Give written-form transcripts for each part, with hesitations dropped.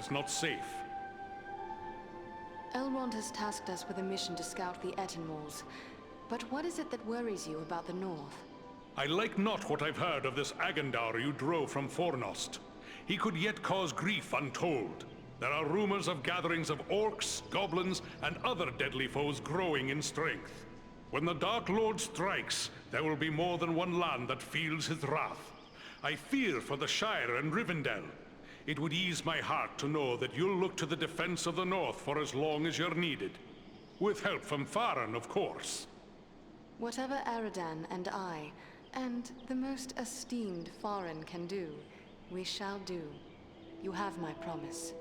is not safe. Elrond has tasked us with a mission to scout the Ettenmoors. But what is it that worries you about the North? I like not what I've heard of this Agendaur you drove from Fornost. He could yet cause grief untold. There are rumors of gatherings of orcs, goblins, and other deadly foes growing in strength. When the Dark Lord strikes, there will be more than one land that feels his wrath. I fear for the Shire and Rivendell. It would ease my heart to know that you'll look to the defense of the North for as long as you're needed. With help from Faran, of course. Whatever Aradan and I, and the most esteemed Faran can do, we shall do. You have my promise.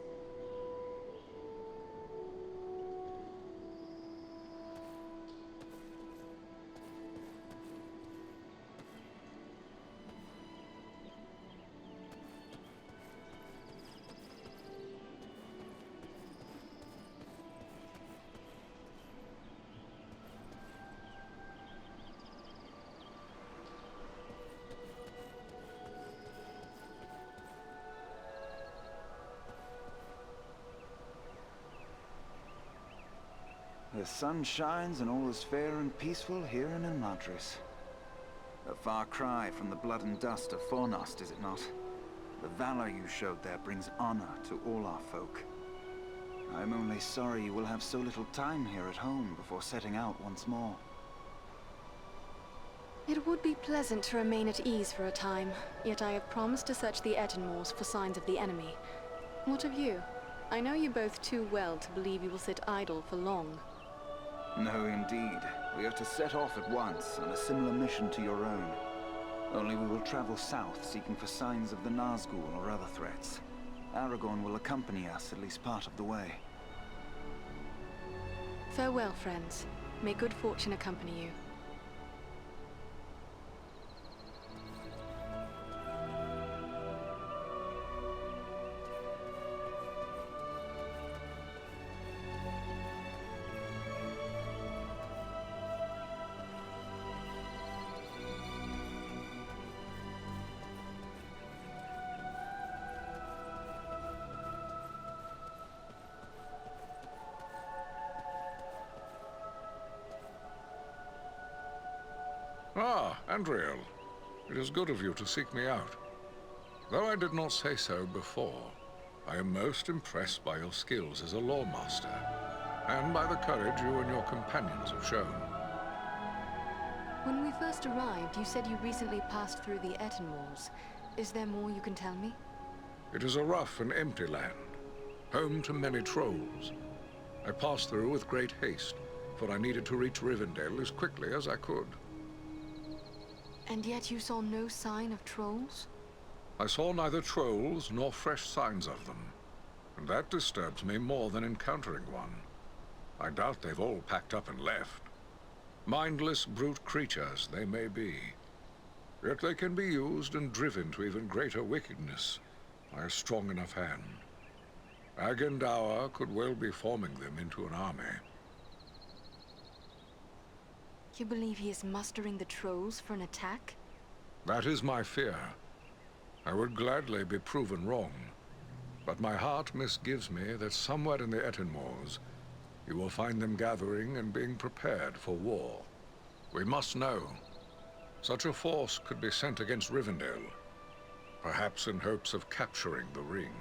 The sun shines and all is fair and peaceful here in Imladris. A far cry from the blood and dust of Fornost, is it not? The valor you showed there brings honor to all our folk. I'm only sorry you will have so little time here at home before setting out once more. It would be pleasant to remain at ease for a time, yet I have promised to search the Ettenmoors for signs of the enemy. What of you? I know you both too well to believe you will sit idle for long. No, indeed. We are to set off at once on a similar mission to your own. Only we will travel south, seeking for signs of the Nazgul or other threats. Aragorn will accompany us at least part of the way. Farewell, friends. May good fortune accompany you. Ah, Andriel. It is good of you to seek me out. Though I did not say so before, I am most impressed by your skills as a lawmaster, and by the courage you and your companions have shown. When we first arrived, you said you recently passed through the Ettenmoors. Is there more you can tell me? It is a rough and empty land, home to many trolls. I passed through with great haste, for I needed to reach Rivendell as quickly as I could. And yet you saw no sign of trolls? I saw neither trolls nor fresh signs of them, and that disturbs me more than encountering one. I doubt they've all packed up and left. Mindless brute creatures they may be, yet they can be used and driven to even greater wickedness by a strong enough hand. Agendaur could well be forming them into an army. You believe he is mustering the trolls for an attack? That is my fear. I would gladly be proven wrong, but my heart misgives me that somewhere in the Ettenmoors you will find them gathering and being prepared for war. We must know. Such a force could be sent against Rivendell, perhaps in hopes of capturing the ring.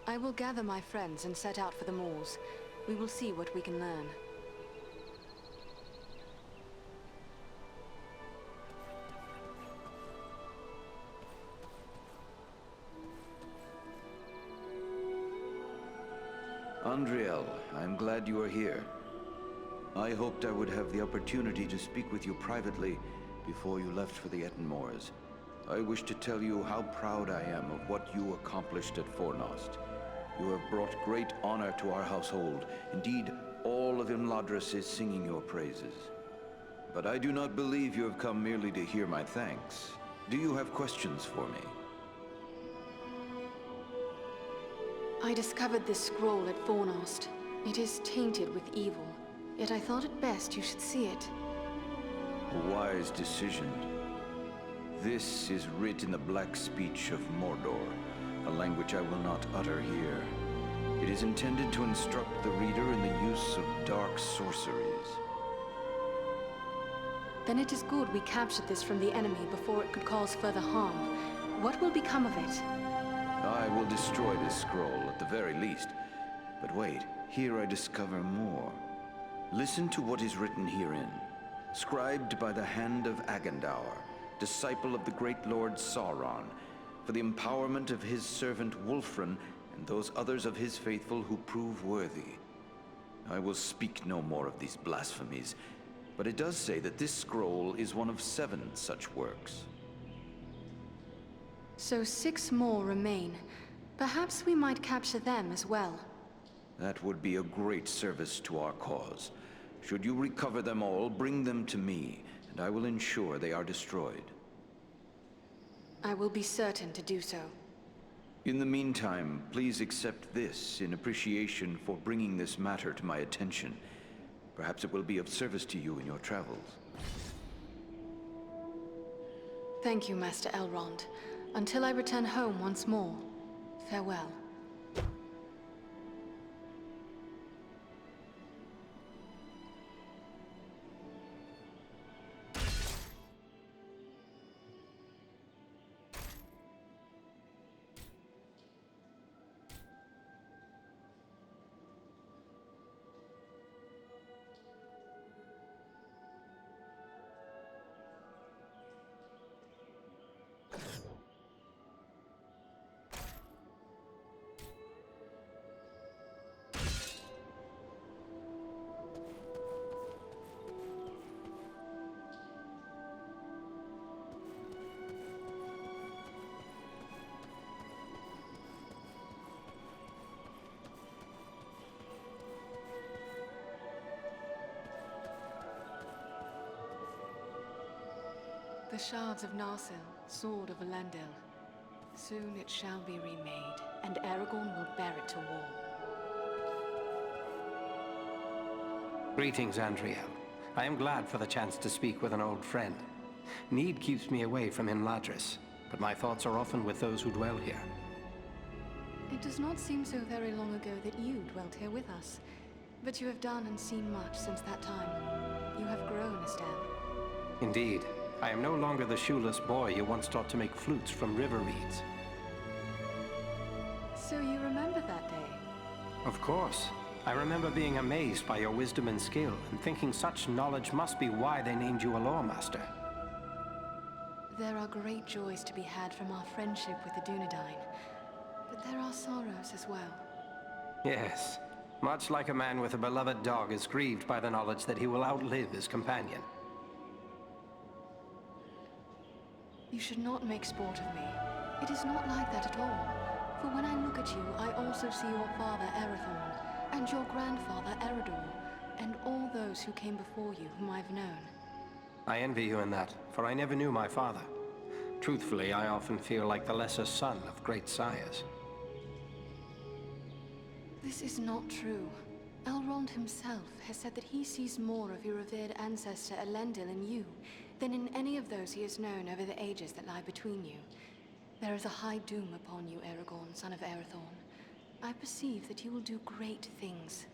I will gather my friends and set out for the moors. We will see what we can learn. Andriel, I'm glad you are here. I hoped I would have the opportunity to speak with you privately before you left for the Ettenmoors. I wish to tell you how proud I am of what you accomplished at Fornost. You have brought great honor to our household. Indeed, all of Imladris is singing your praises. But I do not believe you have come merely to hear my thanks. Do you have questions for me? I discovered this scroll at Fornost. It is tainted with evil, yet I thought it best you should see it. A wise decision. This is writ in the black speech of Mordor, a language I will not utter here. It is intended to instruct the reader in the use of dark sorceries. Then it is good we captured this from the enemy before it could cause further harm. What will become of it? I will destroy this scroll at the very least. But wait, here I discover more. Listen to what is written herein. Scribed by the hand of Agandaur, disciple of the great Lord Sauron, for the empowerment of his servant Wulfren and those others of his faithful who prove worthy. I will speak no more of these blasphemies, but it does say that this scroll is one of 7 such works. So 6 more remain. Perhaps we might capture them as well. That would be a great service to our cause. Should you recover them all, bring them to me, and I will ensure they are destroyed. I will be certain to do so. In the meantime, please accept this in appreciation for bringing this matter to my attention. Perhaps it will be of service to you in your travels. Thank you, Master Elrond. Until I return home once more, farewell. The shards of Narsil, sword of Elendil. Soon it shall be remade, and Aragorn will bear it to war. Greetings, Andriel. I am glad for the chance to speak with an old friend. Need keeps me away from Imladris, but my thoughts are often with those who dwell here. It does not seem so very long ago that you dwelt here with us. But you have done and seen much since that time. You have grown, Estelle. Indeed. I am no longer the shoeless boy you once taught to make flutes from river reeds. So you remember that day? Of course. I remember being amazed by your wisdom and skill, and thinking such knowledge must be why they named you a lore master. There are great joys to be had from our friendship with the Dunedain, but there are sorrows as well. Yes. Much like a man with a beloved dog is grieved by the knowledge that he will outlive his companion. You should not make sport of me. It is not like that at all. For when I look at you, I also see your father Arathorn, and your grandfather Eredor, and all those who came before you whom I've known. I envy you in that, for I never knew my father. Truthfully, I often feel like the lesser son of great sires. This is not true. Elrond himself has said that he sees more of your revered ancestor Elendil in you than in any of those he has known over the ages that lie between you. There is a high doom upon you, Aragorn, son of Arathorn. I perceive that you will do great things.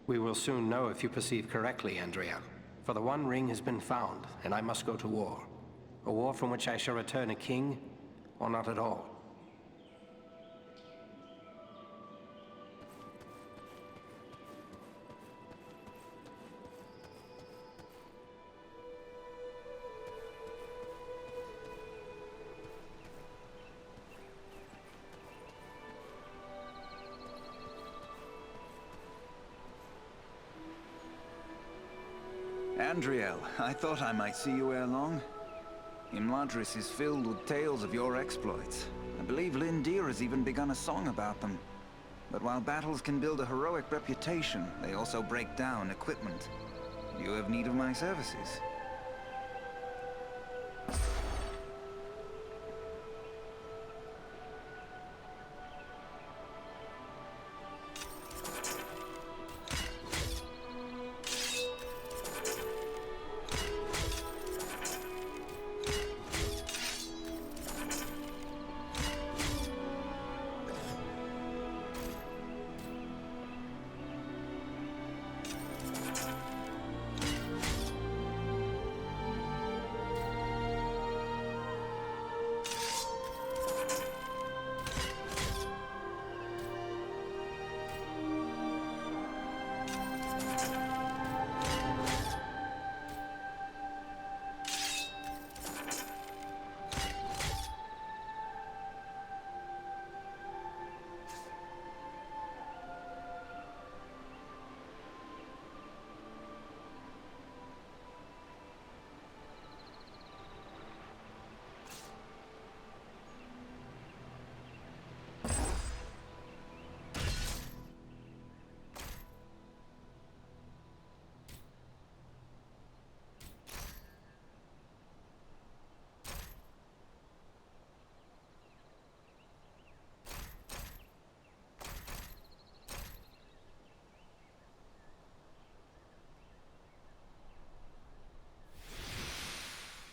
We will soon know if you perceive correctly, Andriel. For the One Ring has been found, and I must go to war. A war from which I shall return a king, or not at all. Andriel, I thought I might see you ere long. Imladris is filled with tales of your exploits. I believe Lindir has even begun a song about them. But while battles can build a heroic reputation, they also break down equipment. You have need of my services.